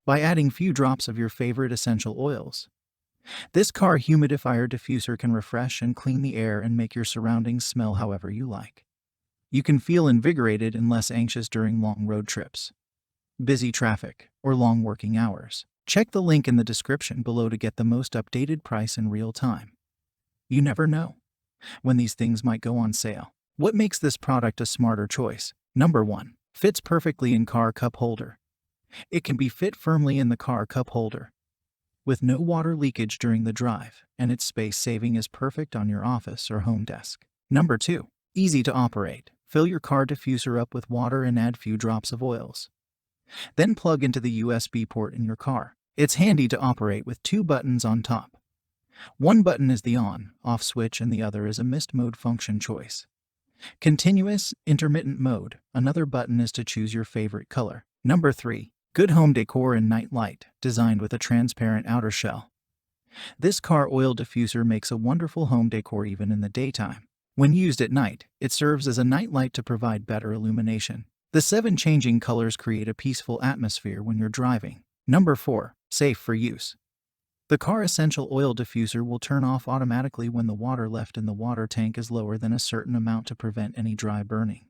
by adding few drops of your favorite essential oils. This car humidifier diffuser can refresh and clean the air and make your surroundings smell however you like. You can feel invigorated and less anxious during long road trips, busy traffic, or long working hours. Check the link in the description below to get the most updated price in real time. You never know when these things might go on sale. What makes this product a smarter choice? Number 1. Fits perfectly in car cup holder. It can be fit firmly in the car cup holder, with no water leakage during the drive, and its space saving is perfect on your office or home desk. Number 2. Easy to operate. Fill your car diffuser up with water and add few drops of oils. Then plug into the USB port in your car. It's handy to operate with 2 buttons on top. One button is the on/off switch and the other is a mist mode function choice. Continuous, intermittent mode. Another button is to choose your favorite color. Number 3. Good home decor and night light, designed with a transparent outer shell. This car oil diffuser makes a wonderful home decor even in the daytime. When used at night, it serves as a night light to provide better illumination. The 7 changing colors create a peaceful atmosphere when you're driving. Number 4. Safe for use. The car essential oil diffuser will turn off automatically when the water left in the water tank is lower than a certain amount to prevent any dry burning.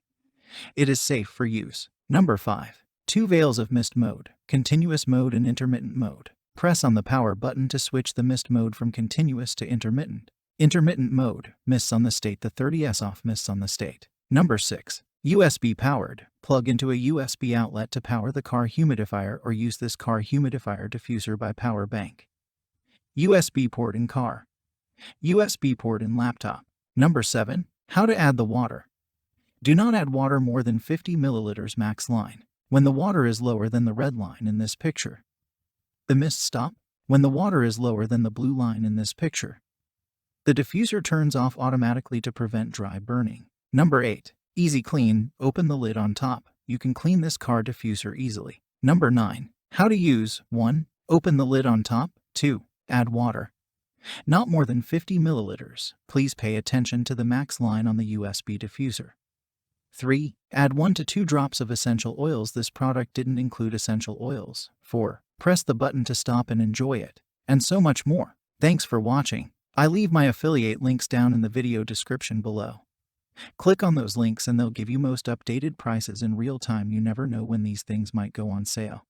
It is safe for use. Number 5. 2 veils of mist mode, continuous mode and intermittent mode. Press on the power button to switch the mist mode from continuous to intermittent. Intermittent mode, mists on the state, the 30s off mists on the state. Number 6. USB powered. Plug into a USB outlet to power the car humidifier or use this car humidifier diffuser by power bank. USB port in car. USB port in laptop. Number 7. How to add the water. Do not add water more than 50 milliliters max line. When the water is lower than the red line in this picture, the mist stop. When the water is lower than the blue line in this picture, the diffuser turns off automatically to prevent dry burning. Number 8. Easy clean. Open the lid on top. You can clean this car diffuser easily. Number 9. How to use. 1. Open the lid on top. 2. Add water. Not more than 50 milliliters. Please pay attention to the max line on the USB diffuser. 3. Add 1 to 2 drops of essential oils. This product didn't include essential oils. 4. Press the button to stop and enjoy it. And so much more. Thanks for watching. I leave my affiliate links down in the video description below. Click on those links and they'll give you most updated prices in real time. You never know when these things might go on sale.